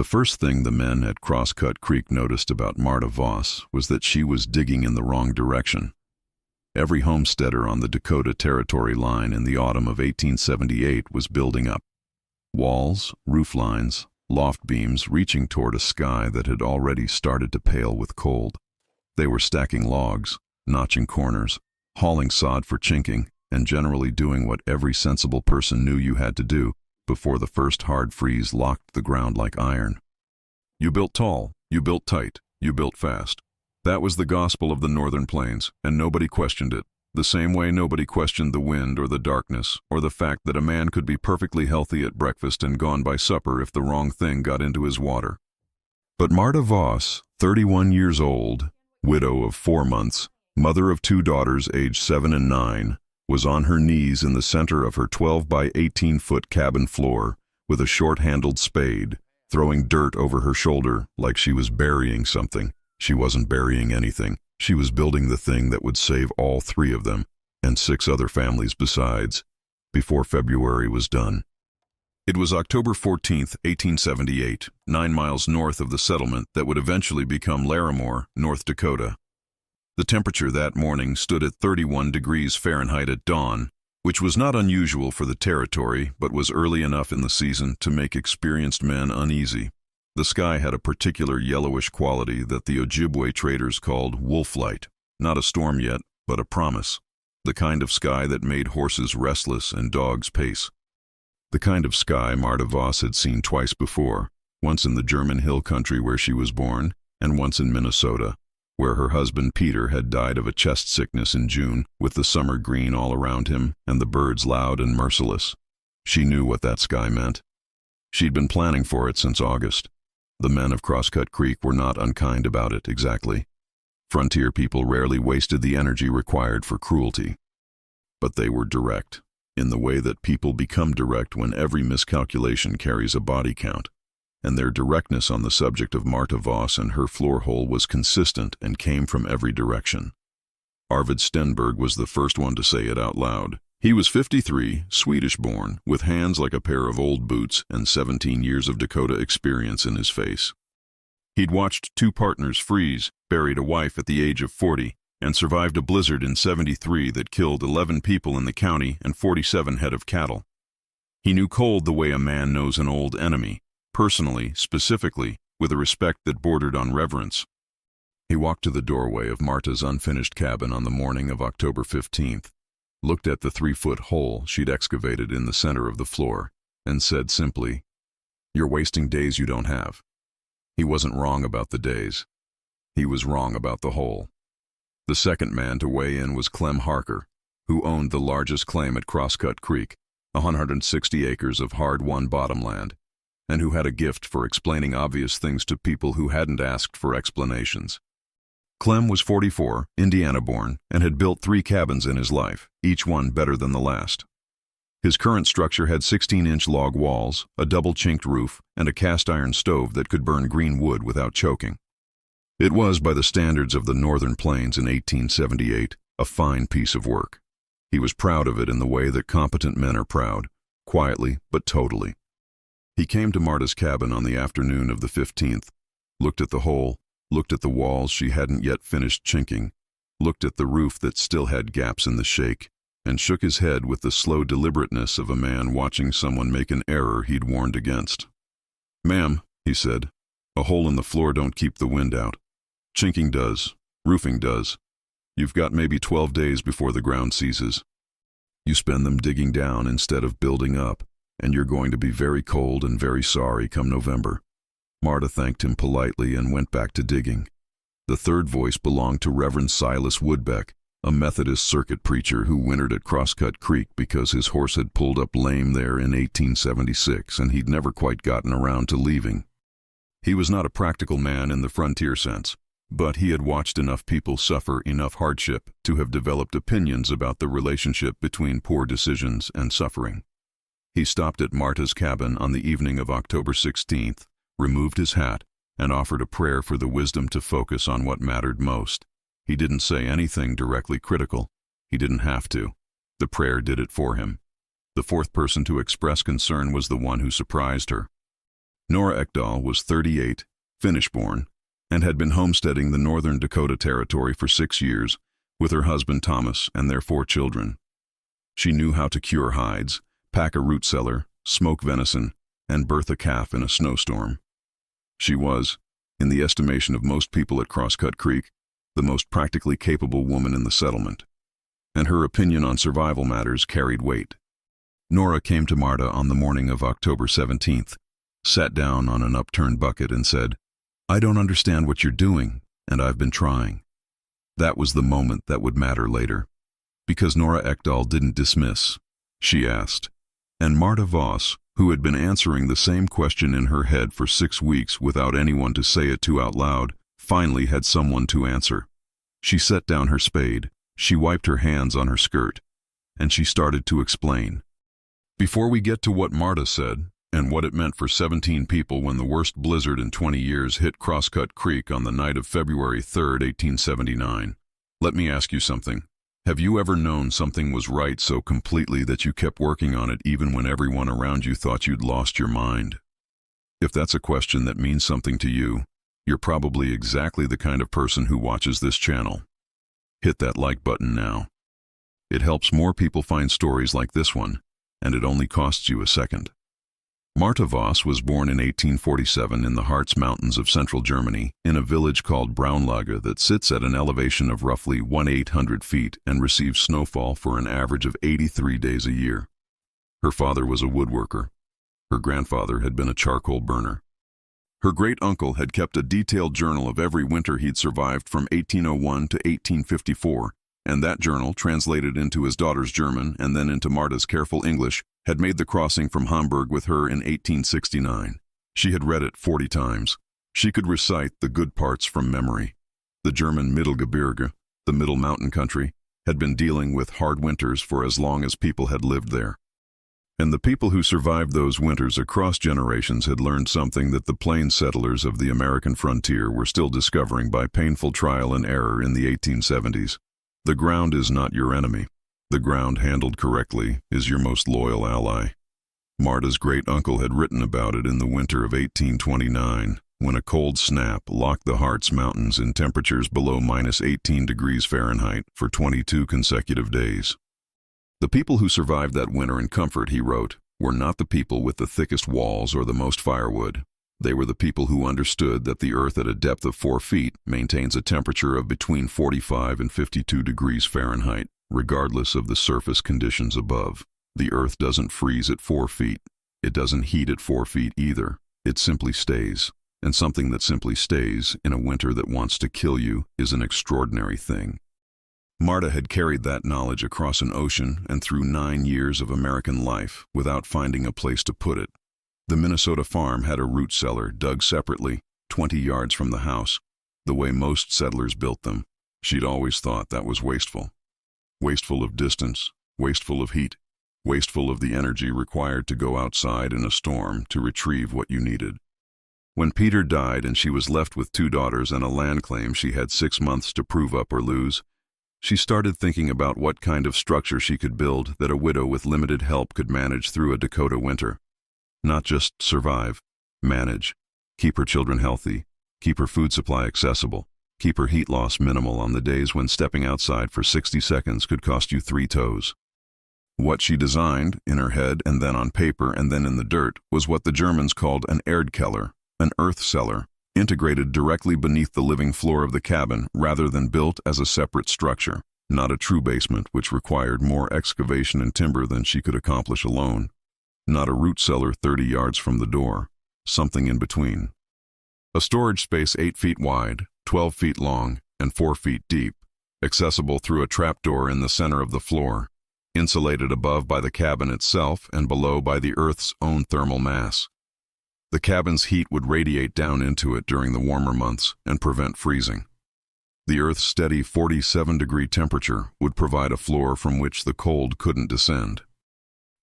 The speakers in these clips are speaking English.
The first thing the men at Crosscut Creek noticed about Marta Voss was that she was digging in the wrong direction. Every homesteader on the Dakota Territory line in the autumn of 1878 was building up. Walls, roof lines, loft beams reaching toward a sky that had already started to pale with cold. They were stacking logs, notching corners, hauling sod for chinking, and generally doing what every sensible person knew you had to do before the first hard freeze locked the ground like iron. You built tall, you built tight, you built fast. That was the gospel of the Northern Plains, and nobody questioned it, the same way nobody questioned the wind or the darkness or the fact that a man could be perfectly healthy at breakfast and gone by supper if the wrong thing got into his water. But Marta Voss, 31 years old, widow of 4 months, mother of 2 daughters aged 7 and 9, was on her knees in the center of her 12 by 18-foot cabin floor with a short-handled spade, throwing dirt over her shoulder like she was burying something. She wasn't burying anything. She was building the thing that would save all 3 of them, and 6 other families besides, before February was done. It was October 14th, 1878, 9 miles north of the settlement that would eventually become Larimore, North Dakota. The temperature that morning stood at 31 degrees Fahrenheit at dawn, which was not unusual for the territory but was early enough in the season to make experienced men uneasy. The sky had a particular yellowish quality that the Ojibwe traders called wolf-light, not a storm yet, but a promise, the kind of sky that made horses restless and dogs pace. The kind of sky Marta Voss had seen twice before, once in the German hill country where she was born, and once in Minnesota, where her husband Peter had died of a chest sickness in June, with the summer green all around him and the birds loud and merciless. She knew what that sky meant. She'd been planning for it since August. The men of Crosscut Creek were not unkind about it, exactly. Frontier people rarely wasted the energy required for cruelty. But they were direct, in the way that people become direct when every miscalculation carries a body count, and their directness on the subject of Marta Voss and her floor hole was consistent and came from every direction. Arvid Stenberg was the first one to say it out loud. He was 53, Swedish-born, with hands like a pair of old boots and 17 years of Dakota experience in his face. He'd watched 2 partners freeze, buried a wife at the age of 40, and survived a blizzard in '73 that killed 11 people in the county and 47 head of cattle. He knew cold the way a man knows an old enemy, personally, specifically, with a respect that bordered on reverence. He walked to the doorway of Marta's unfinished cabin on the morning of October 15th, looked at the 3-foot hole she'd excavated in the center of the floor, and said simply, "You're wasting days you don't have." He wasn't wrong about the days. He was wrong about the hole. The second man to weigh in was Clem Harker, who owned the largest claim at Crosscut Creek, 160 acres of hard-won bottomland, and who had a gift for explaining obvious things to people who hadn't asked for explanations. Clem was 44, Indiana-born, and had built 3 cabins in his life, each one better than the last. His current structure had 16-inch log walls, a double-chinked roof, and a cast-iron stove that could burn green wood without choking. It was, by the standards of the Northern Plains in 1878, a fine piece of work. He was proud of it in the way that competent men are proud, quietly but totally. He came to Marta's cabin on the afternoon of the 15th, looked at the hole, looked at the walls she hadn't yet finished chinking, looked at the roof that still had gaps in the shake, and shook his head with the slow deliberateness of a man watching someone make an error he'd warned against. "Ma'am," he said, "a hole in the floor don't keep the wind out. Chinking does. Roofing does. You've got maybe 12 days before the ground seizes. You spend them digging down instead of building up, and you're going to be very cold and very sorry come November." Marta thanked him politely and went back to digging. The third voice belonged to Reverend Silas Woodbeck, a Methodist circuit preacher who wintered at Crosscut Creek because his horse had pulled up lame there in 1876 and he'd never quite gotten around to leaving. He was not a practical man in the frontier sense, but he had watched enough people suffer enough hardship to have developed opinions about the relationship between poor decisions and suffering. He stopped at Marta's cabin on the evening of October 16th, removed his hat, and offered a prayer for the wisdom to focus on what mattered most. He didn't say anything directly critical. He didn't have to. The prayer did it for him. The 4th person to express concern was the one who surprised her. Nora Ekdahl was 38, Finnish-born, and had been homesteading the northern Dakota Territory for 6 years with her husband Thomas and their 4 children. She knew how to cure hides, pack a root cellar, smoke venison, and birth a calf in a snowstorm. She was, in the estimation of most people at Crosscut Creek, the most practically capable woman in the settlement, and her opinion on survival matters carried weight. Nora came to Marta on the morning of October 17th, sat down on an upturned bucket and said, "I don't understand what you're doing, and I've been trying." That was the moment that would matter later. Because Nora Ekdahl didn't dismiss, she asked. And Marta Voss, who had been answering the same question in her head for 6 weeks without anyone to say it to out loud, finally had someone to answer. She set down her spade, she wiped her hands on her skirt, and she started to explain. Before we get to what Marta said, and what it meant for 17 people when the worst blizzard in 20 years hit Crosscut Creek on the night of February 3, 1879, let me ask you something. Have you ever known something was right so completely that you kept working on it even when everyone around you thought you'd lost your mind? If that's a question that means something to you, you're probably exactly the kind of person who watches this channel. Hit that like button now. It helps more people find stories like this one, and it only costs you a second. Marta Voss was born in 1847 in the Harz Mountains of central Germany, in a village called Braunlage that sits at an elevation of roughly 1,800 feet and receives snowfall for an average of 83 days a year. Her father was a woodworker. Her grandfather had been a charcoal burner. Her great-uncle had kept a detailed journal of every winter he'd survived from 1801 to 1854, and that journal, translated into his daughter's German and then into Marta's careful English, had made the crossing from Hamburg with her in 1869. She had read it 40 times. She could recite the good parts from memory. The German Mittelgebirge, the Middle Mountain Country, had been dealing with hard winters for as long as people had lived there. And the people who survived those winters across generations had learned something that the plain settlers of the American frontier were still discovering by painful trial and error in the 1870s. The ground is not your enemy. The ground handled correctly is your most loyal ally. Marta's great-uncle had written about it in the winter of 1829, when a cold snap locked the Harz Mountains in temperatures below -18 degrees Fahrenheit for 22 consecutive days. The people who survived that winter in comfort, he wrote, were not the people with the thickest walls or the most firewood. They were the people who understood that the earth at a depth of 4 feet maintains a temperature of between 45 and 52 degrees Fahrenheit, regardless of the surface conditions above. The earth doesn't freeze at 4 feet. It doesn't heat at 4 feet either. It simply stays. And something that simply stays in a winter that wants to kill you is an extraordinary thing. Marta had carried that knowledge across an ocean and through 9 years of American life without finding a place to put it. The Minnesota farm had a root cellar dug separately, 20 yards from the house, the way most settlers built them. She'd always thought that was wasteful. Wasteful of distance, wasteful of heat, wasteful of the energy required to go outside in a storm to retrieve what you needed. When Peter died and she was left with 2 daughters and a land claim she had 6 months to prove up or lose, she started thinking about what kind of structure she could build that a widow with limited help could manage through a Dakota winter. Not just survive, manage, keep her children healthy, keep her food supply accessible, keep her heat loss minimal on the days when stepping outside for 60 seconds could cost you 3 toes. What she designed, in her head and then on paper and then in the dirt, was what the Germans called an Erdkeller, an earth cellar, integrated directly beneath the living floor of the cabin rather than built as a separate structure, not a true basement which required more excavation and timber than she could accomplish alone, not a root cellar 30 yards from the door, something in between. A storage space 8 feet wide, 12 feet long, and 4 feet deep, accessible through a trapdoor in the center of the floor, insulated above by the cabin itself and below by the Earth's own thermal mass. The cabin's heat would radiate down into it during the warmer months and prevent freezing. The Earth's steady 47-degree temperature would provide a floor from which the cold couldn't descend.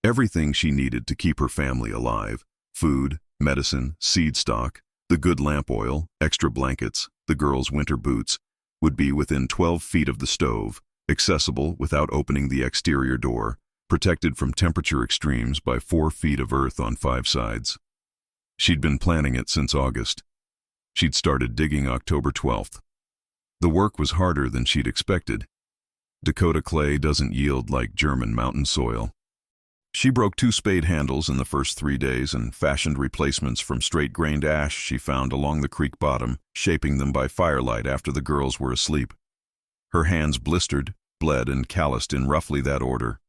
Everything she needed to keep her family alive, food, medicine, seed stock, the good lamp oil, extra blankets, the girls' winter boots, would be within 12 feet of the stove, accessible without opening the exterior door, protected from temperature extremes by 4 feet of earth on 5 sides. She'd been planning it since August. She'd started digging October 12th. The work was harder than she'd expected. Dakota clay doesn't yield like German mountain soil. She broke 2 spade handles in the first 3 days and fashioned replacements from straight-grained ash she found along the creek bottom, shaping them by firelight after the girls were asleep. Her hands blistered, bled, and calloused in roughly that order.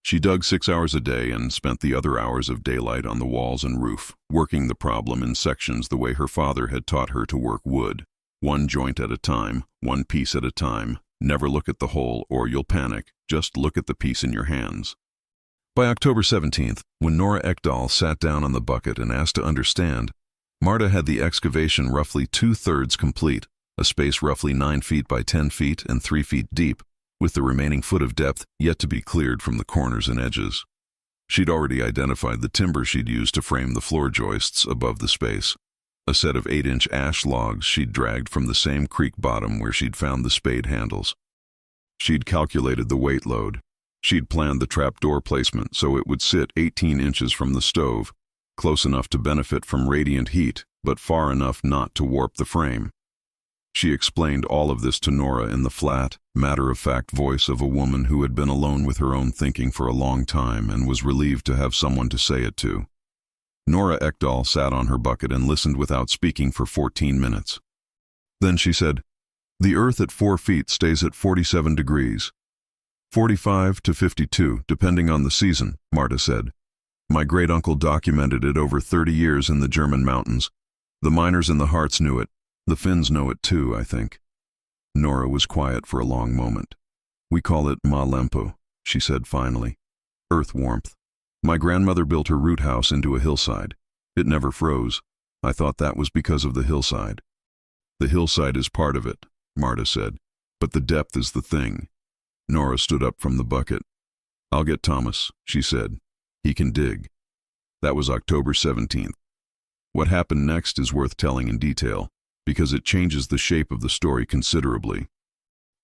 She dug 6 hours a day and spent the other hours of daylight on the walls and roof, working the problem in sections the way her father had taught her to work wood. 1 joint at a time, 1 piece at a time. Never look at the hole or you'll panic. Just look at the piece in your hands. By October 17th, when Nora Ekdahl sat down on the bucket and asked to understand, Marta had the excavation roughly 2/3 complete, a space roughly 9 feet by 10 feet and 3 feet deep, with the remaining foot of depth yet to be cleared from the corners and edges. She'd already identified the timber she'd use to frame the floor joists above the space. A set of 8-inch ash logs she'd dragged from the same creek bottom where she'd found the spade handles. She'd calculated the weight load. She'd planned the trapdoor placement so it would sit 18 inches from the stove, close enough to benefit from radiant heat, but far enough not to warp the frame. She explained all of this to Nora in the flat, matter-of-fact voice of a woman who had been alone with her own thinking for a long time and was relieved to have someone to say it to. Nora Ekdahl sat on her bucket and listened without speaking for 14 minutes. Then she said, "The Earth at 4 feet stays at 47 degrees. 45 to 52, depending on the season," Marta said. "My great-uncle documented it over 30 years in the German mountains. The miners in the Harz knew it. The Finns know it too, I think." Nora was quiet for a long moment. "We call it Maalempo," she said finally. "Earth warmth. My grandmother built her root house into a hillside. It never froze. I thought that was because of the hillside." "The hillside is part of it," Marta said, "but the depth is the thing." Nora stood up from the bucket. "I'll get Thomas," she said. "He can dig." That was October 17th. What happened next is worth telling in detail, because it changes the shape of the story considerably.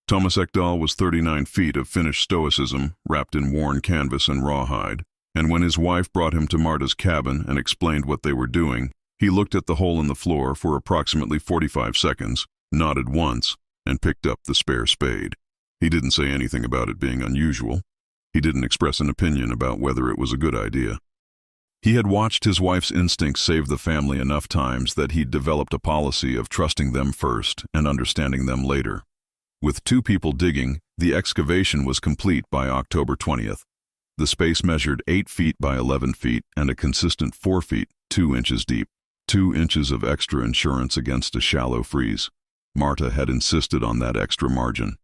Thomas Ekdahl was 39 feet of Finnish stoicism, wrapped in worn canvas and rawhide, and when his wife brought him to Marta's cabin and explained what they were doing, he looked at the hole in the floor for approximately 45 seconds, nodded once, and picked up the spare spade. He didn't say anything about it being unusual. He didn't express an opinion about whether it was a good idea. He had watched his wife's instincts save the family enough times that he'd developed a policy of trusting them first and understanding them later. With 2 people digging, the excavation was complete by October 20th. The space measured 8 feet by 11 feet and a consistent 4 feet, 2 inches deep. 2 inches of extra insurance against a shallow freeze. Marta had insisted on that extra margin.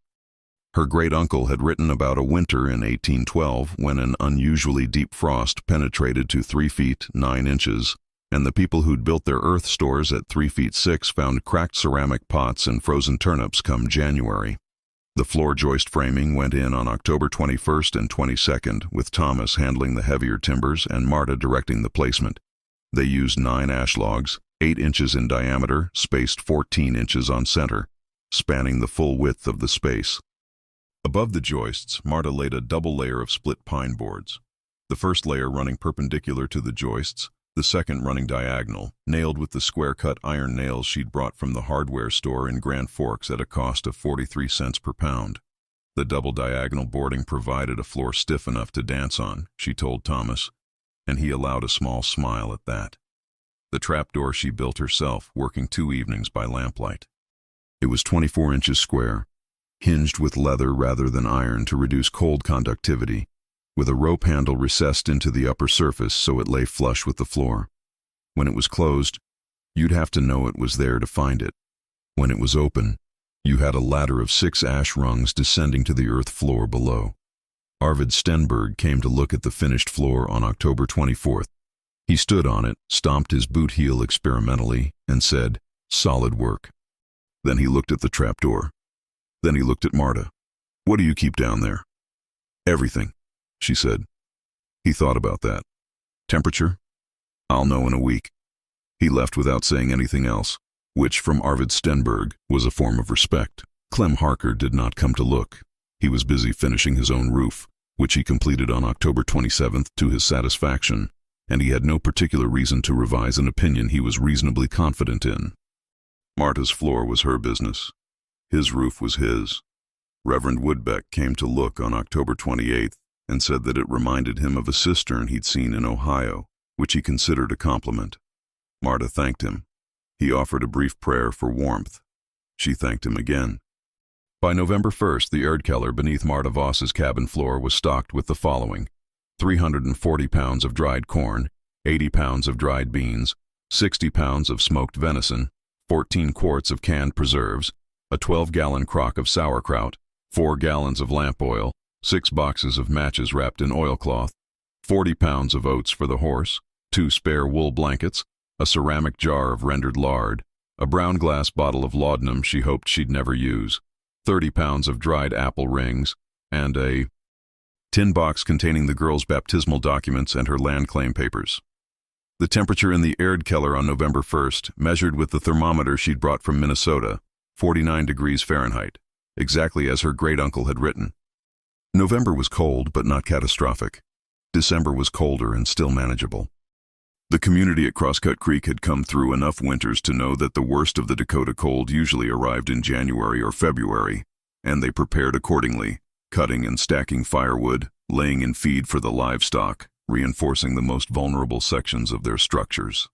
Her great-uncle had written about a winter in 1812 when an unusually deep frost penetrated to 3 feet 9 inches, and the people who'd built their earth stores at 3 feet 6 found cracked ceramic pots and frozen turnips come January. The floor joist framing went in on October 21st and 22nd, with Thomas handling the heavier timbers and Marta directing the placement. They used 9 ash logs, 8 inches in diameter, spaced 14 inches on center, spanning the full width of the space. Above the joists, Marta laid a double layer of split pine boards. The first layer running perpendicular to the joists, the second running diagonal, nailed with the square-cut iron nails she'd brought from the hardware store in Grand Forks at a cost of 43 cents per pound. The double diagonal boarding provided a floor stiff enough to dance on, she told Thomas, and he allowed a small smile at that. The trapdoor she built herself, working 2 evenings by lamplight. It was 24 inches square, hinged with leather rather than iron to reduce cold conductivity, with a rope handle recessed into the upper surface so it lay flush with the floor. When it was closed, you'd have to know it was there to find it. When it was open, you had a ladder of 6 ash rungs descending to the earth floor below. Arvid Stenberg came to look at the finished floor on October 24th. He stood on it, stomped his boot heel experimentally, and said, "Solid work." Then he looked at the trapdoor. Then he looked at Marta. "What do you keep down there?" "Everything," she said. He thought about that. "Temperature?" "I'll know in a week." He left without saying anything else, which from Arvid Stenberg was a form of respect. Clem Harker did not come to look. He was busy finishing his own roof, which he completed on October 27th to his satisfaction, and he had no particular reason to revise an opinion he was reasonably confident in. Marta's floor was her business. His roof was his. Reverend Woodbeck came to look on October 28th and said that it reminded him of a cistern he'd seen in Ohio, which he considered a compliment. Marta thanked him. He offered a brief prayer for warmth. She thanked him again. By November 1st, the Erdkeller beneath Marta Voss's cabin floor was stocked with the following: 340 pounds of dried corn, 80 pounds of dried beans, 60 pounds of smoked venison, 14 quarts of canned preserves, a 12-gallon crock of sauerkraut, 4 gallons of lamp oil, 6 boxes of matches wrapped in oilcloth, 40 pounds of oats for the horse, 2 spare wool blankets, a ceramic jar of rendered lard, a brown glass bottle of laudanum she hoped she'd never use, 30 pounds of dried apple rings, and a tin box containing the girl's baptismal documents and her land claim papers. The temperature in the Erdkeller on November 1st, measured with the thermometer she'd brought from Minnesota, 49 degrees Fahrenheit, exactly as her great-uncle had written. November was cold, but not catastrophic. December was colder and still manageable. The community at Crosscut Creek had come through enough winters to know that the worst of the Dakota cold usually arrived in January or February, and they prepared accordingly, cutting and stacking firewood, laying in feed for the livestock, reinforcing the most vulnerable sections of their structures.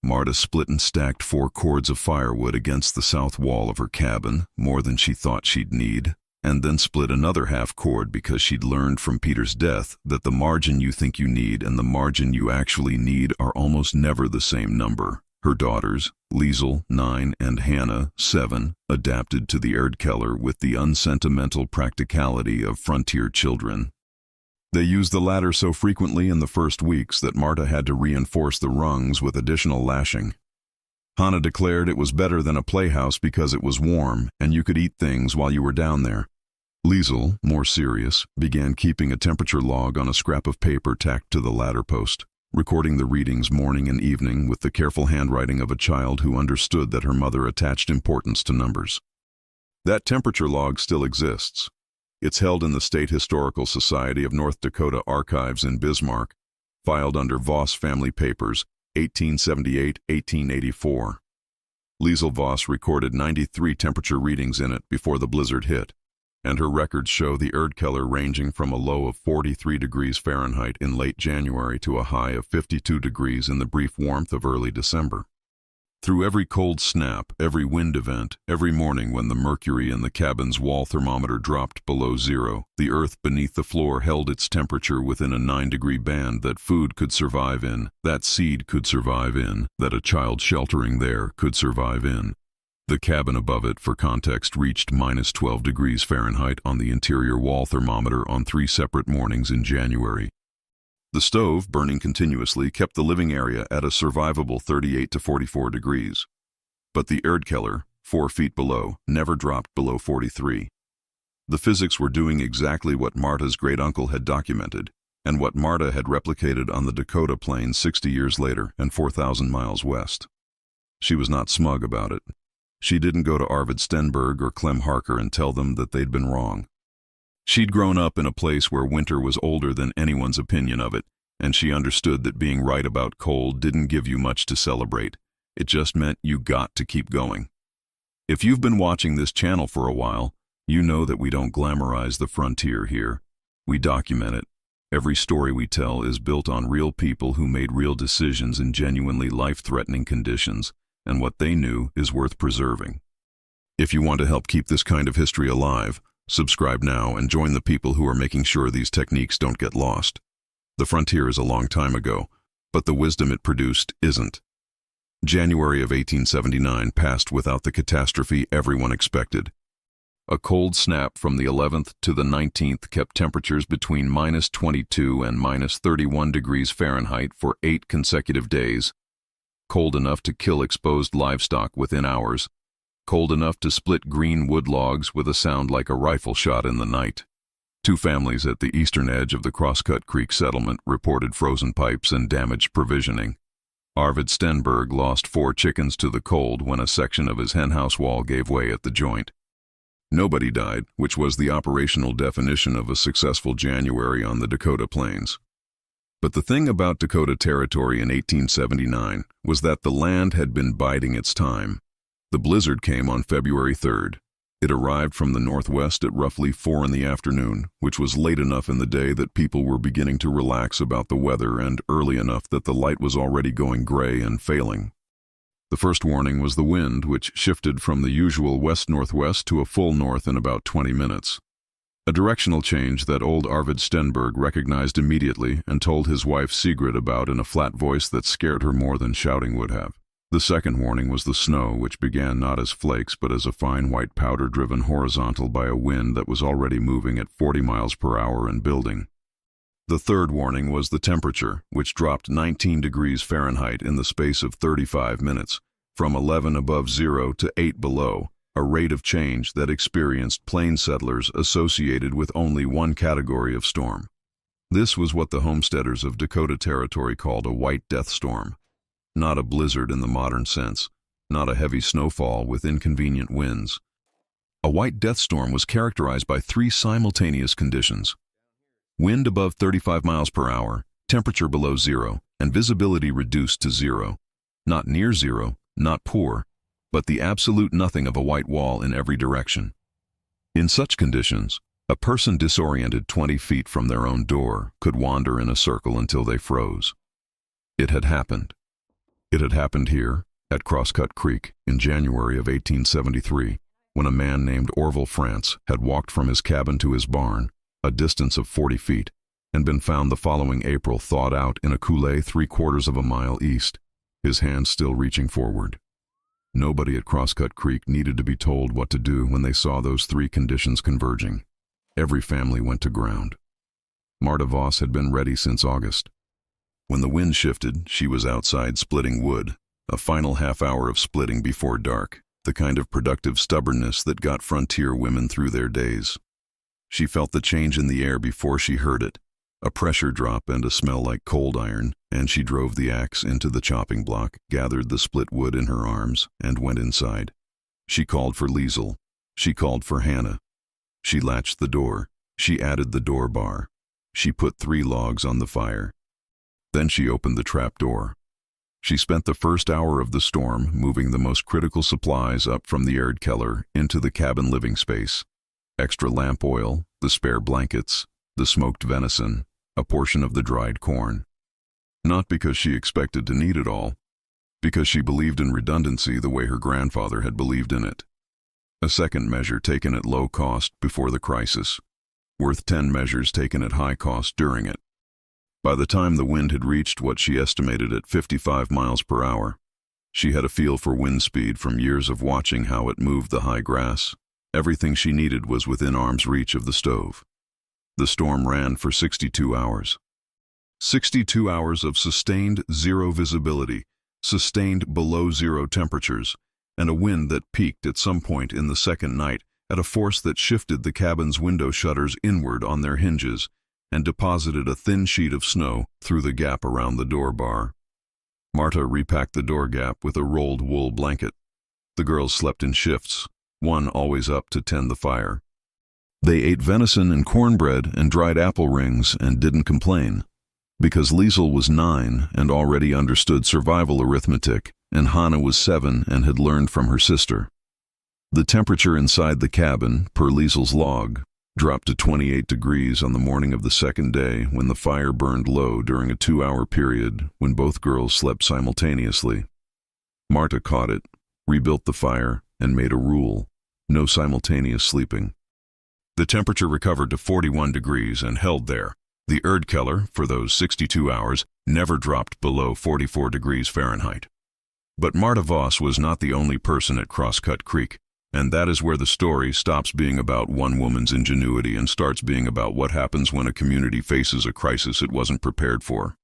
Marta split and stacked 4 cords of firewood against the south wall of her cabin, more than she thought she'd need, and then split another half cord because she'd learned from Peter's death that the margin you think you need and the margin you actually need are almost never the same number. Her daughters, Liesel, 9, and Hannah, 7, adapted to the Erdkeller with the unsentimental practicality of frontier children. They used the ladder so frequently in the first weeks that Marta had to reinforce the rungs with additional lashing. Hannah declared it was better than a playhouse because it was warm and you could eat things while you were down there. Liesel, more serious, began keeping a temperature log on a scrap of paper tacked to the ladder post, recording the readings morning and evening with the careful handwriting of a child who understood that her mother attached importance to numbers. That temperature log still exists. It's held in the State Historical Society of North Dakota Archives in Bismarck, filed under Voss Family Papers, 1878-1884. Liesel Voss recorded 93 temperature readings in it before the blizzard hit, and her records show the Erdkeller ranging from a low of 43 degrees Fahrenheit in late January to a high of 52 degrees in the brief warmth of early December. Through every cold snap, every wind event, every morning when the mercury in the cabin's wall thermometer dropped below zero, the earth beneath the floor held its temperature within a 9-degree band that food could survive in, that seed could survive in, that a child sheltering there could survive in. The cabin above it, for context, reached minus 12 degrees Fahrenheit on the interior wall thermometer on 3 separate mornings in January. The stove, burning continuously, kept the living area at a survivable 38 to 44 degrees. But the Erdkeller, 4 feet below, never dropped below 43. The physics were doing exactly what Marta's great-uncle had documented, and what Marta had replicated on the Dakota Plains 60 years later and 4,000 miles west. She was not smug about it. She didn't go to Arvid Stenberg or Clem Harker and tell them that they'd been wrong. She'd grown up in a place where winter was older than anyone's opinion of it, and she understood that being right about cold didn't give you much to celebrate. It just meant you got to keep going. If you've been watching this channel for a while, you know that we don't glamorize the frontier here. We document it. Every story we tell is built on real people who made real decisions in genuinely life-threatening conditions, and what they knew is worth preserving. If you want to help keep this kind of history alive, subscribe now and join the people who are making sure these techniques don't get lost. The frontier is a long time ago, but the wisdom it produced isn't. January of 1879 passed without the catastrophe everyone expected. A cold snap from the 11th to the 19th kept temperatures between minus 22 and minus 31 degrees Fahrenheit for 8 consecutive days. Cold enough to kill exposed livestock within hours. Cold enough to split green wood logs with a sound like a rifle shot in the night. 2 families at the eastern edge of the Crosscut Creek settlement reported frozen pipes and damaged provisioning. Arvid Stenberg lost 4 chickens to the cold when a section of his henhouse wall gave way at the joint. Nobody died, which was the operational definition of a successful January on the Dakota Plains. But the thing about Dakota Territory in 1879 was that the land had been biding its time. The blizzard came on February 3rd. It arrived from the northwest at roughly 4 in the afternoon, which was late enough in the day that people were beginning to relax about the weather and early enough that the light was already going gray and failing. The first warning was the wind, which shifted from the usual west-northwest to a full north in about 20 minutes. A directional change that old Arvid Stenberg recognized immediately and told his wife Sigrid about in a flat voice that scared her more than shouting would have. The second warning was the snow, which began not as flakes but as a fine white powder driven horizontal by a wind that was already moving at 40 miles per hour and building. The third warning was the temperature, which dropped 19 degrees Fahrenheit in the space of 35 minutes, from 11 above zero to 8 below, a rate of change that experienced plain settlers associated with only one category of storm. This was what the homesteaders of Dakota Territory called a white death storm. Not a blizzard in the modern sense, not a heavy snowfall with inconvenient winds. A white death storm was characterized by 3 simultaneous conditions: wind above 35 miles per hour, temperature below zero, and visibility reduced to zero. Not near zero, not poor, but the absolute nothing of a white wall in every direction. In such conditions, a person disoriented 20 feet from their own door could wander in a circle until they froze. It had happened. It had happened here, at Crosscut Creek, in January of 1873, when a man named Orville France had walked from his cabin to his barn, a distance of 40 feet, and been found the following April thawed out in a coulée 3/4 of a mile east, his hands still reaching forward. Nobody at Crosscut Creek needed to be told what to do when they saw those 3 conditions converging. Every family went to ground. Marta Voss had been ready since August. When the wind shifted, she was outside splitting wood, a final half hour of splitting before dark, the kind of productive stubbornness that got frontier women through their days. She felt the change in the air before she heard it, a pressure drop and a smell like cold iron, and she drove the axe into the chopping block, gathered the split wood in her arms, and went inside. She called for Liesel. She called for Hannah. She latched the door. She added the door bar. She put 3 logs on the fire. Then she opened the trap door. She spent the first hour of the storm moving the most critical supplies up from the Erdkeller into the cabin living space. Extra lamp oil, the spare blankets, the smoked venison, a portion of the dried corn. Not because she expected to need it all, because she believed in redundancy the way her grandfather had believed in it. A second measure taken at low cost before the crisis, worth 10 measures taken at high cost during it. By the time the wind had reached what she estimated at 55 miles per hour, she had a feel for wind speed from years of watching how it moved the high grass. Everything she needed was within arm's reach of the stove. The storm ran for 62 hours. 62 hours of sustained zero visibility, sustained below zero temperatures, and a wind that peaked at some point in the second night at a force that shifted the cabin's window shutters inward on their hinges and deposited a thin sheet of snow through the gap around the door bar. Marta repacked the door gap with a rolled wool blanket. The girls slept in shifts, one always up to tend the fire. They ate venison and cornbread and dried apple rings and didn't complain, because Liesel was 9 and already understood survival arithmetic, and Hannah was 7 and had learned from her sister. The temperature inside the cabin, per Liesel's log, dropped to 28 degrees on the morning of the second day when the fire burned low during a 2-hour period when both girls slept simultaneously. Marta caught it, rebuilt the fire, and made a rule: no simultaneous sleeping. The temperature recovered to 41 degrees and held there. The Erdkeller, for those 62 hours, never dropped below 44 degrees Fahrenheit. But Marta Voss was not the only person at Crosscut Creek, and that is where the story stops being about one woman's ingenuity and starts being about what happens when a community faces a crisis it wasn't prepared for.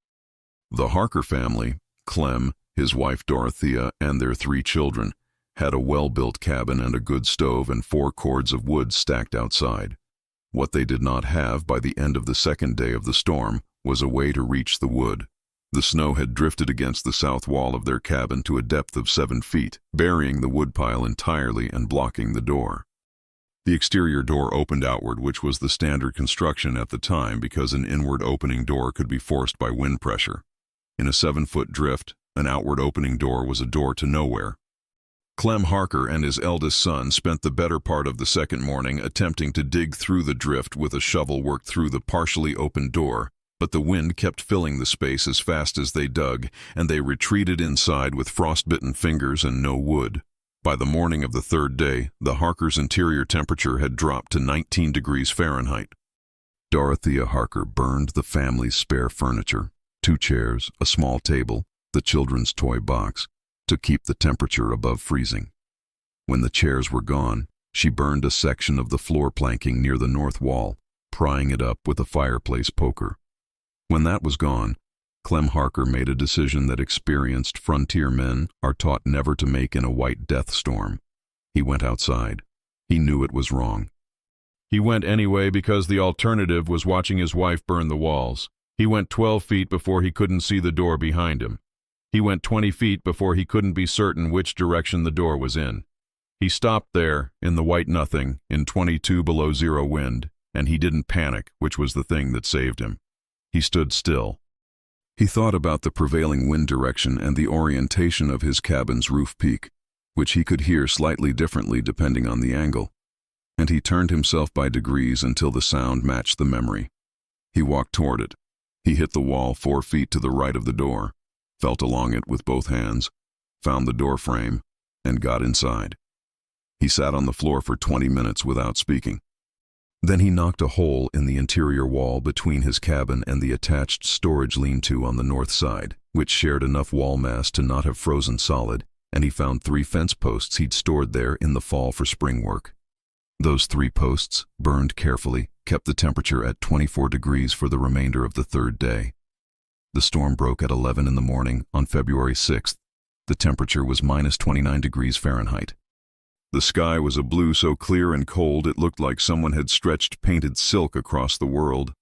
The Harker family, Clem, his wife Dorothea, and their 3 children, had a well-built cabin and a good stove and 4 cords of wood stacked outside. What they did not have by the end of the second day of the storm was a way to reach the wood. The snow had drifted against the south wall of their cabin to a depth of 7 feet, burying the woodpile entirely and blocking the door. The exterior door opened outward, which was the standard construction at the time because an inward opening door could be forced by wind pressure. In a 7-foot drift, an outward opening door was a door to nowhere. Clem Harker and his eldest son spent the better part of the second morning attempting to dig through the drift with a shovel worked through the partially opened door, but the wind kept filling the space as fast as they dug, and they retreated inside with frostbitten fingers and no wood. By the morning of the third day, the Harkers' interior temperature had dropped to 19 degrees Fahrenheit. Dorothea Harker burned the family's spare furniture, 2 chairs, a small table, the children's toy box, to keep the temperature above freezing. When the chairs were gone, she burned a section of the floor planking near the north wall, prying it up with a fireplace poker. When that was gone, Clem Harker made a decision that experienced frontier men are taught never to make in a white death storm. He went outside. He knew it was wrong. He went anyway because the alternative was watching his wife burn the walls. He went 12 feet before he couldn't see the door behind him. He went 20 feet before he couldn't be certain which direction the door was in. He stopped there, in the white nothing, in 22 below zero wind, and he didn't panic, which was the thing that saved him. He stood still. He thought about the prevailing wind direction and the orientation of his cabin's roof peak, which he could hear slightly differently depending on the angle, and he turned himself by degrees until the sound matched the memory. He walked toward it. He hit the wall 4 feet to the right of the door, felt along it with both hands, found the door frame, and got inside. He sat on the floor for 20 minutes without speaking. Then he knocked a hole in the interior wall between his cabin and the attached storage lean-to on the north side, which shared enough wall mass to not have frozen solid, and he found 3 fence posts he'd stored there in the fall for spring work. Those 3 posts, burned carefully, kept the temperature at 24 degrees for the remainder of the third day. The storm broke at 11 in the morning on February 6th. The temperature was minus 29 degrees Fahrenheit. The sky was a blue so clear and cold it looked like someone had stretched painted silk across the world.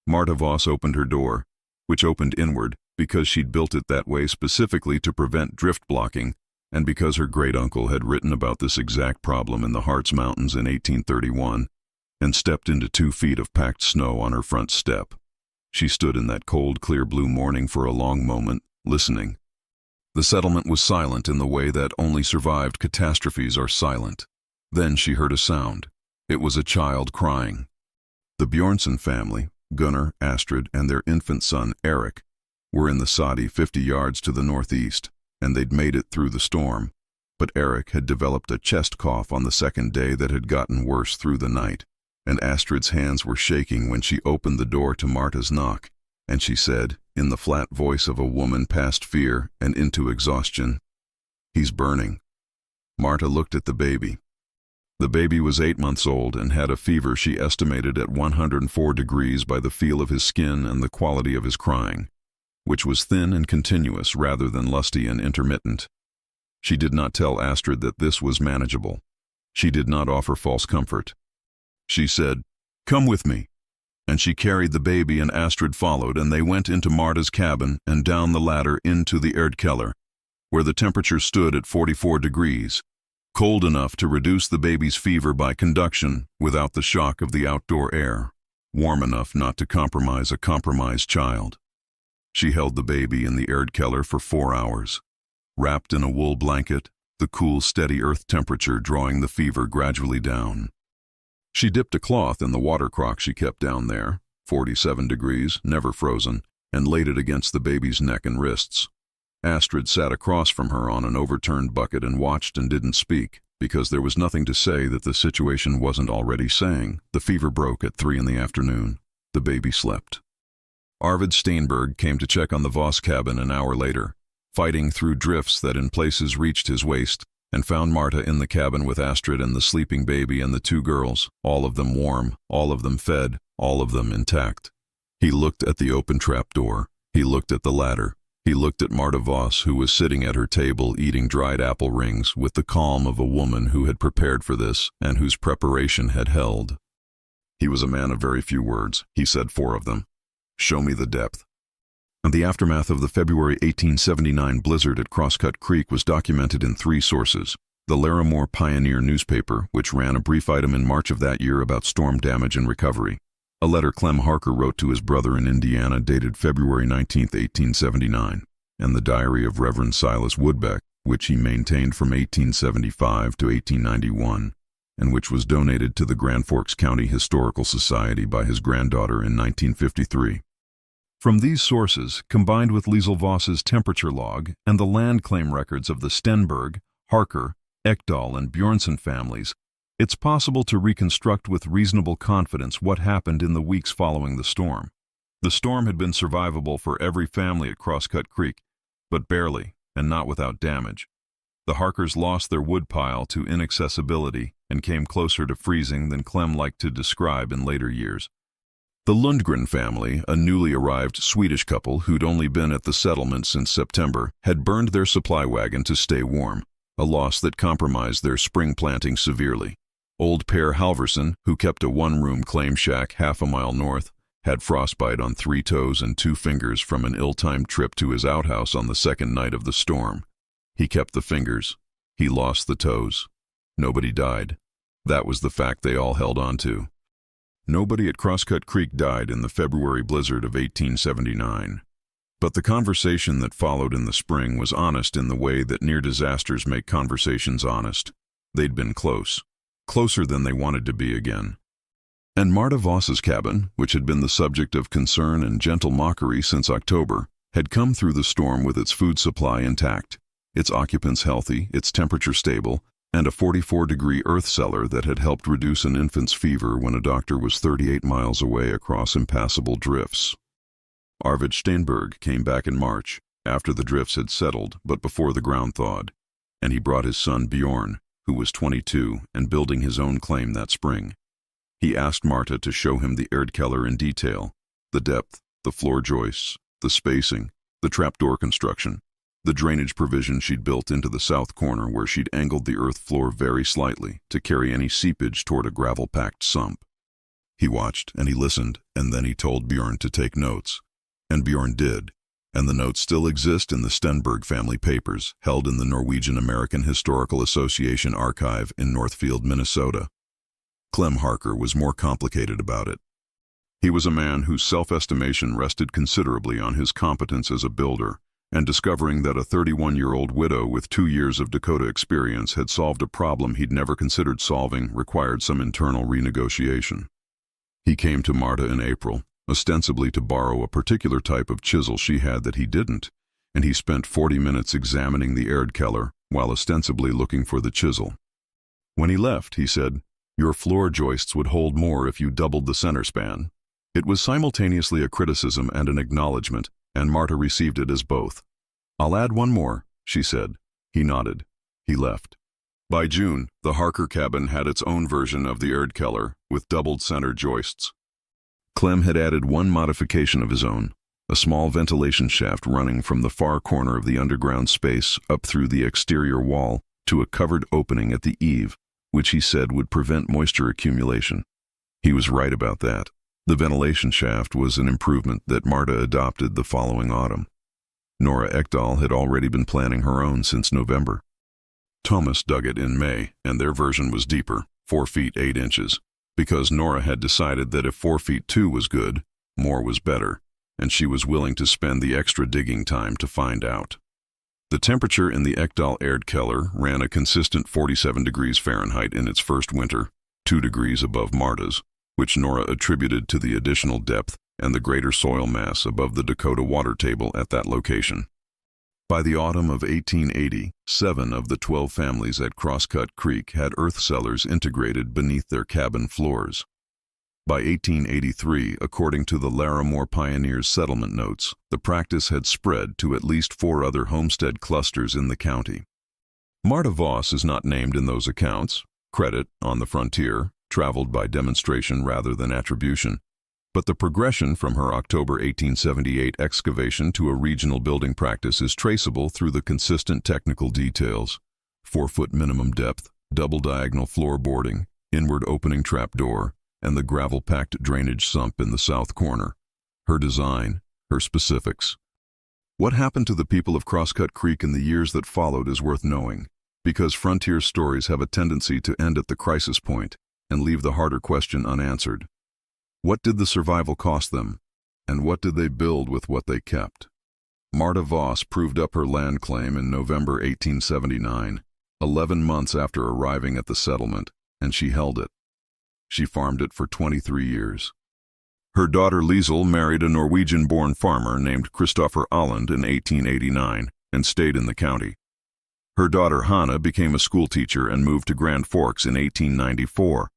Marta Voss opened her door, which opened inward because she'd built it that way specifically to prevent drift blocking, and because her great-uncle had written about this exact problem in the Hartz Mountains in 1831, and stepped into 2 feet of packed snow on her front step. She stood in that cold, clear blue morning for a long moment, listening. The settlement was silent in the way that only survived catastrophes are silent. Then she heard a sound. It was a child crying. The Bjornson family, Gunnar, Astrid, and their infant son, Eric, were in the Sadi 50 yards to the northeast, and they'd made it through the storm. But Eric had developed a chest cough on the second day that had gotten worse through the night, and Astrid's hands were shaking when she opened the door to Marta's knock, and she said, in the flat voice of a woman past fear and into exhaustion, "He's burning." Marta looked at the baby. The baby was 8 months old and had a fever she estimated at 104 degrees by the feel of his skin and the quality of his crying, which was thin and continuous rather than lusty and intermittent. She did not tell Astrid that this was manageable. She did not offer false comfort. She said, "Come with me." And she carried the baby and Astrid followed, and they went into Marta's cabin and down the ladder into the Erdkeller, where the temperature stood at 44 degrees, cold enough to reduce the baby's fever by conduction without the shock of the outdoor air, warm enough not to compromise a compromised child. She held the baby in the Erdkeller for 4 hours, wrapped in a wool blanket, the cool, steady earth temperature drawing the fever gradually down. She dipped a cloth in the water crock she kept down there, 47 degrees, never frozen, and laid it against the baby's neck and wrists. Astrid sat across from her on an overturned bucket and watched and didn't speak, because there was nothing to say that the situation wasn't already saying. The fever broke at 3 in the afternoon. The baby slept. Arvid Steinberg came to check on the Voss cabin an hour later, fighting through drifts that in places reached his waist, and found Marta in the cabin with Astrid and the sleeping baby and the 2 girls, all of them warm, all of them fed, all of them intact. He looked at the open trap door. He looked at the ladder. He looked at Marta Voss, who was sitting at her table eating dried apple rings with the calm of a woman who had prepared for this and whose preparation had held. He was a man of very few words. He said 4 of them. "Show me the depth." And the aftermath of the February 1879 blizzard at Crosscut Creek was documented in 3 sources: the Larimore Pioneer newspaper, which ran a brief item in March of that year about storm damage and recovery, a letter Clem Harker wrote to his brother in Indiana dated February 19, 1879, and the diary of Reverend Silas Woodbeck, which he maintained from 1875 to 1891, and which was donated to the Grand Forks County Historical Society by his granddaughter in 1953. From these sources, combined with Liesl Voss's temperature log and the land claim records of the Stenberg, Harker, Ekdahl, and Bjornson families, it's possible to reconstruct with reasonable confidence what happened in the weeks following the storm. The storm had been survivable for every family at Crosscut Creek, but barely, and not without damage. The Harkers lost their woodpile to inaccessibility and came closer to freezing than Clem liked to describe in later years. The Lundgren family, a newly arrived Swedish couple who'd only been at the settlement since September, had burned their supply wagon to stay warm, a loss that compromised their spring planting severely. Old Per Halverson, who kept a one-room claim shack half a mile north, had frostbite on 3 toes and 2 fingers from an ill-timed trip to his outhouse on the second night of the storm. He kept the fingers. He lost the toes. Nobody died. That was the fact they all held on to. Nobody at Crosscut Creek died in the February blizzard of 1879. But the conversation that followed in the spring was honest in the way that near disasters make conversations honest. They'd been close. Closer than they wanted to be again. And Marta Voss's cabin, which had been the subject of concern and gentle mockery since October, had come through the storm with its food supply intact, its occupants healthy, its temperature stable, and a 44-degree earth cellar that had helped reduce an infant's fever when a doctor was 38 miles away across impassable drifts. Arvid Steinberg came back in March, after the drifts had settled but before the ground thawed, and he brought his son Bjorn, who was 22 and building his own claim that spring. He asked Marta to show him the Erdkeller in detail, the depth, the floor joists, the spacing, the trapdoor construction, the drainage provision she'd built into the south corner where she'd angled the earth floor very slightly to carry any seepage toward a gravel-packed sump. He watched and he listened, and then he told Bjorn to take notes. And Bjorn did, and the notes still exist in the Stenberg family papers, held in the Norwegian American Historical Association archive in Northfield, Minnesota. Clem Harker was more complicated about it. He was a man whose self-estimation rested considerably on his competence as a builder, and discovering that a 31-year-old widow with 2 years of Dakota experience had solved a problem he'd never considered solving required some internal renegotiation. He came to Marta in April, ostensibly to borrow a particular type of chisel she had that he didn't, and he spent 40 minutes examining the Erdkeller while ostensibly looking for the chisel. When he left, he said, "Your floor joists would hold more if you doubled the center span." It was simultaneously a criticism and an acknowledgement, and Marta received it as both. "I'll add one more," she said. He nodded. He left. By June, the Harker cabin had its own version of the Erdkeller, with doubled center joists. Clem had added one modification of his own, a small ventilation shaft running from the far corner of the underground space up through the exterior wall to a covered opening at the eave, which he said would prevent moisture accumulation. He was right about that. The ventilation shaft was an improvement that Marta adopted the following autumn. Nora Ekdahl had already been planning her own since November. Thomas dug it in May, and their version was deeper, 4 feet 8 inches, because Nora had decided that if 4 feet 2 was good, more was better, and she was willing to spend the extra digging time to find out. The temperature in the Ekdahl Erdkeller ran a consistent 47 degrees Fahrenheit in its first winter, 2 degrees above Marta's, which Nora attributed to the additional depth and the greater soil mass above the Dakota water table at that location. By the autumn of 1880, 7 of the 12 families at Crosscut Creek had earth cellars integrated beneath their cabin floors. By 1883, according to the Larimore Pioneers settlement notes, the practice had spread to at least 4 other homestead clusters in the county. Marta Voss is not named in those accounts. Credit, on the frontier, traveled by demonstration rather than attribution, but the progression from her October 1878 excavation to a regional building practice is traceable through the consistent technical details: 4-foot minimum depth, double diagonal floorboarding, inward opening trapdoor, and the gravel-packed drainage sump in the south corner. Her design, her specifics. What happened to the people of Crosscut Creek in the years that followed is worth knowing. Because frontier stories have a tendency to end at the crisis point and leave the harder question unanswered. What did the survival cost them? And what did they build with what they kept? Marta Voss proved up her land claim in November 1879, 11 months after arriving at the settlement, and she held it. She farmed it for 23 years. Her daughter Liesel married a Norwegian-born farmer named Christopher Alland in 1889 and stayed in the county. Her daughter Hanna became a schoolteacher and moved to Grand Forks in 1894.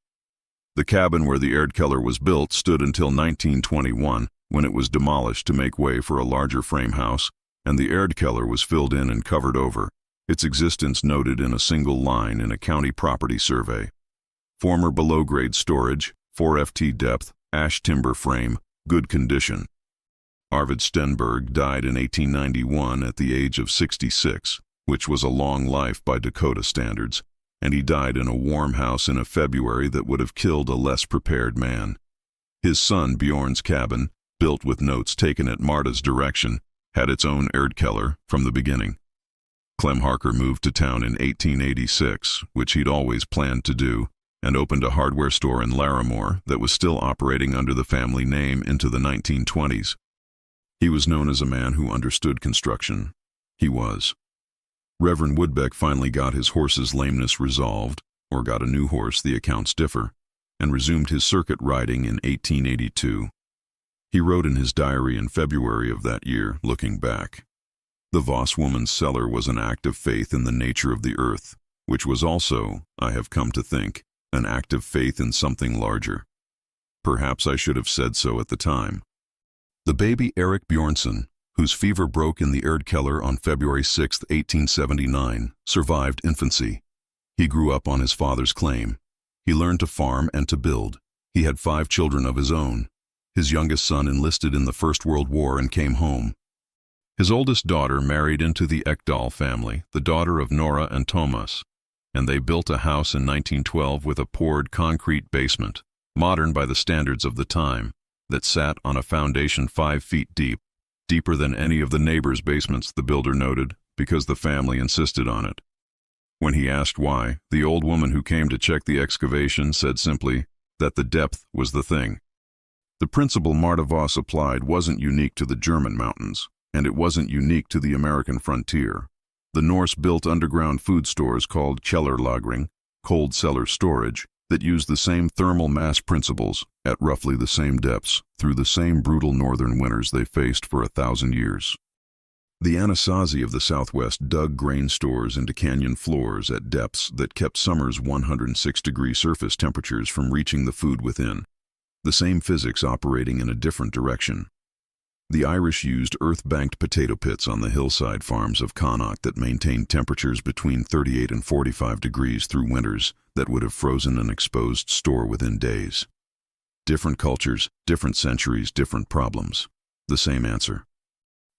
The cabin where the Erdkeller was built stood until 1921, when it was demolished to make way for a larger frame house, and the Erdkeller was filled in and covered over, its existence noted in a single line in a county property survey. Former below-grade storage, 4 ft depth, ash timber frame, good condition. Arvid Stenberg died in 1891 at the age of 66, which was a long life by Dakota standards, and he died in a warm house in a February that would have killed a less prepared man. His son Bjorn's cabin, built with notes taken at Marta's direction, had its own Erdkeller from the beginning. Clem Harker moved to town in 1886, which he'd always planned to do, and opened a hardware store in Larimore that was still operating under the family name into the 1920s. He was known as a man who understood construction. He was. Reverend Woodbeck finally got his horse's lameness resolved, or got a new horse, the accounts differ, and resumed his circuit riding in 1882. He wrote in his diary in February of that year, looking back. The Voss woman's cellar was an act of faith in the nature of the earth, which was also, I have come to think, an act of faith in something larger. Perhaps I should have said so at the time. The baby Eric Bjornsson, whose fever broke in the Erdkeller on February 6, 1879, survived infancy. He grew up on his father's claim. He learned to farm and to build. He had 5 children of his own. His youngest son enlisted in the First World War and came home. His oldest daughter married into the Ekdahl family, the daughter of Nora and Thomas, and they built a house in 1912 with a poured concrete basement, modern by the standards of the time, that sat on a foundation 5 feet deep, deeper than any of the neighbors' basements, the builder noted, because the family insisted on it. When he asked why, the old woman who came to check the excavation said simply that the depth was the thing. The principle Marta Voss applied wasn't unique to the German mountains, and it wasn't unique to the American frontier. The Norse built underground food stores called Källarlagring, cold cellar storage, that used the same thermal mass principles, at roughly the same depths, through the same brutal northern winters they faced for 1,000 years. The Anasazi of the Southwest dug grain stores into canyon floors at depths that kept summer's 106-degree surface temperatures from reaching the food within, the same physics operating in a different direction. The Irish used earth-banked potato pits on the hillside farms of Connacht that maintained temperatures between 38 and 45 degrees through winters that would have frozen an exposed store within days. Different cultures, different centuries, different problems. The same answer.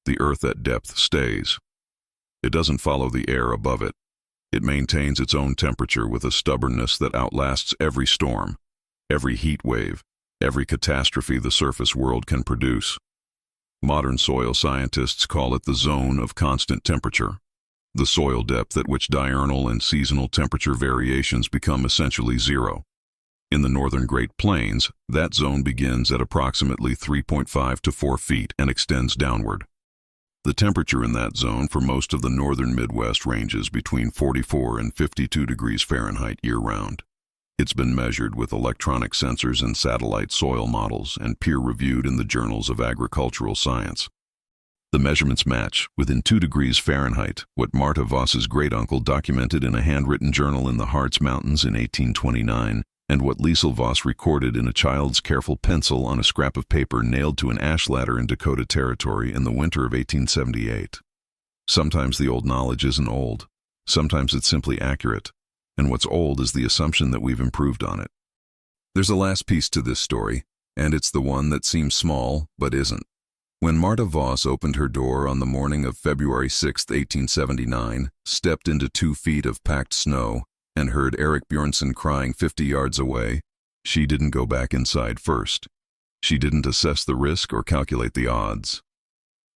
The earth at depth stays. It doesn't follow the air above it. It maintains its own temperature with a stubbornness that outlasts every storm, every heat wave, every catastrophe the surface world can produce. Modern soil scientists call it the zone of constant temperature, the soil depth at which diurnal and seasonal temperature variations become essentially zero. In the northern Great Plains, that zone begins at approximately 3.5 to 4 feet and extends downward. The temperature in that zone for most of the northern Midwest ranges between 44 and 52 degrees Fahrenheit year-round. It's been measured with electronic sensors and satellite soil models and peer-reviewed in the journals of agricultural science. The measurements match, within 2 degrees Fahrenheit, what Marta Voss's great-uncle documented in a handwritten journal in the Harz Mountains in 1829, and what Liesel Voss recorded in a child's careful pencil on a scrap of paper nailed to an ash ladder in Dakota Territory in the winter of 1878. Sometimes the old knowledge isn't old. Sometimes it's simply accurate. And what's old is the assumption that we've improved on it. There's a last piece to this story, and it's the one that seems small, but isn't. When Marta Voss opened her door on the morning of February 6, 1879, stepped into 2 feet of packed snow, and heard Eric Bjornsson crying 50 yards away, she didn't go back inside first. She didn't assess the risk or calculate the odds.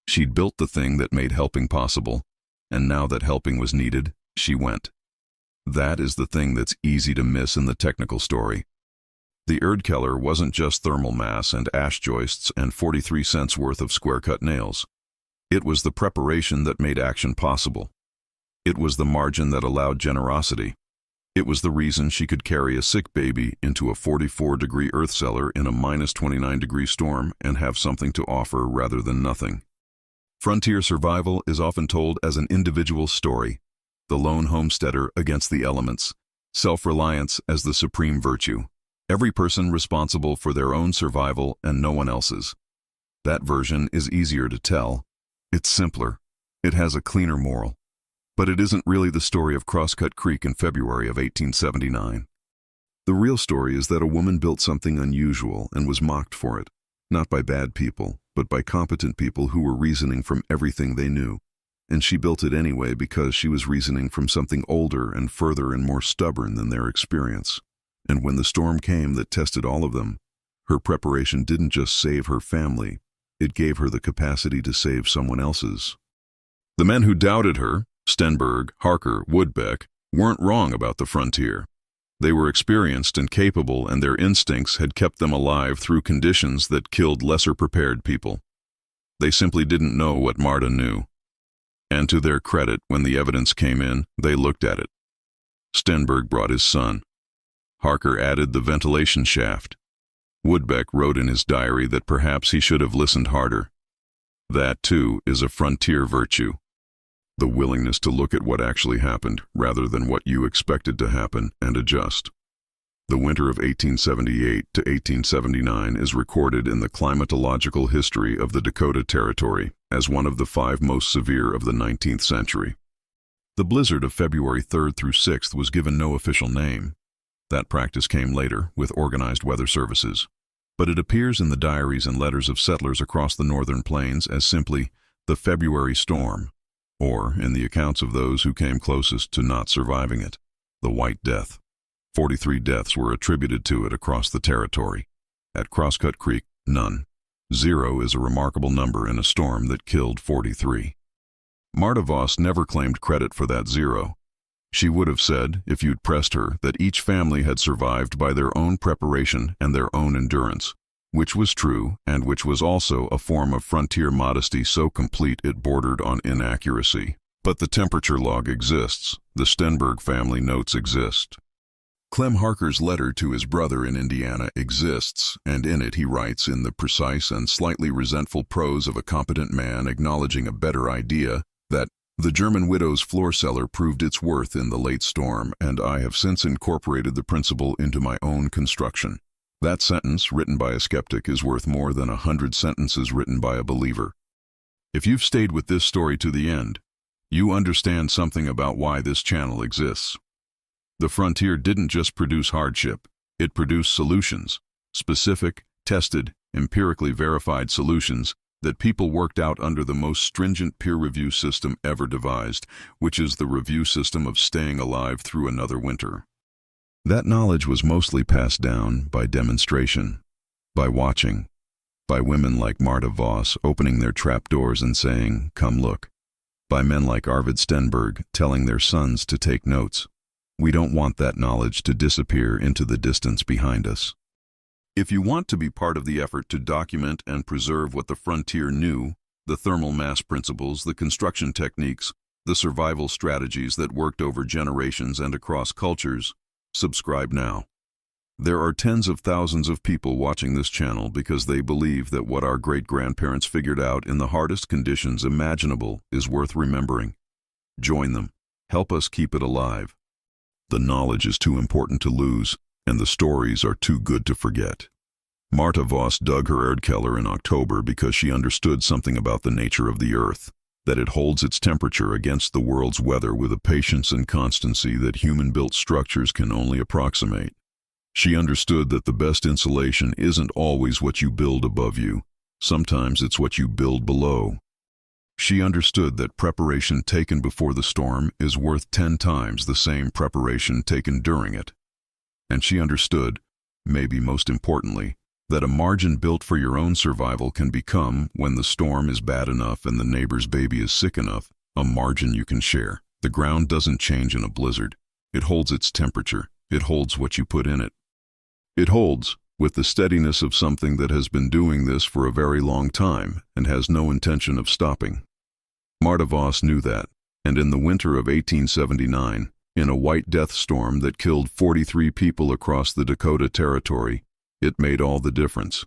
She'd built the thing that made helping possible, and now that helping was needed, she went. That is the thing that's easy to miss in the technical story. The Erdkeller wasn't just thermal mass and ash joists and 43 cents worth of square-cut nails. It was the preparation that made action possible. It was the margin that allowed generosity. It was the reason she could carry a sick baby into a 44-degree earth cellar in a -29-degree storm and have something to offer rather than nothing. Frontier survival is often told as an individual story, the lone homesteader against the elements, self-reliance as the supreme virtue. Every person responsible for their own survival and no one else's. That version is easier to tell. It's simpler. It has a cleaner moral. But it isn't really the story of Crosscut Creek in February of 1879. The real story is that a woman built something unusual and was mocked for it, not by bad people, but by competent people who were reasoning from everything they knew. And she built it anyway because she was reasoning from something older and further and more stubborn than their experience. And when the storm came that tested all of them, her preparation didn't just save her family, it gave her the capacity to save someone else's. The men who doubted her, Stenberg, Harker, Woodbeck, weren't wrong about the frontier. They were experienced and capable, and their instincts had kept them alive through conditions that killed lesser prepared people. They simply didn't know what Marta knew. And to their credit, when the evidence came in, they looked at it. Stenberg brought his son. Harker added the ventilation shaft. Woodbeck wrote in his diary that perhaps he should have listened harder. That, too, is a frontier virtue. The willingness to look at what actually happened rather than what you expected to happen and adjust. The winter of 1878 to 1879 is recorded in the climatological history of the Dakota Territory as one of the 5 most severe of the 19th century. The blizzard of February 3rd through 6th was given no official name. That practice came later with organized weather services, but it appears in the diaries and letters of settlers across the northern plains as simply the February storm, or in the accounts of those who came closest to not surviving it, the White Death. 43 deaths were attributed to it across the territory. At Crosscut Creek, none. 0 is a remarkable number in a storm that killed 43. Marta Voss never claimed credit for that 0. She would have said, if you'd pressed her, that each family had survived by their own preparation and their own endurance, which was true and which was also a form of frontier modesty so complete it bordered on inaccuracy. But the temperature log exists. The Stenberg family notes exist. Clem Harker's letter to his brother in Indiana exists, and in it he writes in the precise and slightly resentful prose of a competent man acknowledging a better idea that the German widow's floor cellar proved its worth in the late storm, and I have since incorporated the principle into my own construction. That sentence, written by a skeptic, is worth more than 100 sentences written by a believer. If you've stayed with this story to the end, you understand something about why this channel exists. The frontier didn't just produce hardship, it produced solutions, specific, tested, empirically verified solutions that people worked out under the most stringent peer review system ever devised, which is the review system of staying alive through another winter. That knowledge was mostly passed down by demonstration, by watching, by women like Marta Voss opening their trapdoors and saying, "Come look," by men like Arvid Stenberg telling their sons to take notes. We don't want that knowledge to disappear into the distance behind us. If you want to be part of the effort to document and preserve what the frontier knew, the thermal mass principles, the construction techniques, the survival strategies that worked over generations and across cultures, subscribe now. There are tens of thousands of people watching this channel because they believe that what our great-grandparents figured out in the hardest conditions imaginable is worth remembering. Join them. Help us keep it alive. The knowledge is too important to lose, and the stories are too good to forget. Marta Voss dug her Erdkeller in October because she understood something about the nature of the earth, that it holds its temperature against the world's weather with a patience and constancy that human-built structures can only approximate. She understood that the best insulation isn't always what you build above you. Sometimes it's what you build below. She understood that preparation taken before the storm is worth 10 times the same preparation taken during it. And she understood, maybe most importantly, that a margin built for your own survival can become, when the storm is bad enough and the neighbor's baby is sick enough, a margin you can share. The ground doesn't change in a blizzard. It holds its temperature. It holds what you put in it. It holds, with the steadiness of something that has been doing this for a very long time and has no intention of stopping. Marta Voss knew that, and in the winter of 1879, in a white death storm that killed 43 people across the Dakota Territory, it made all the difference.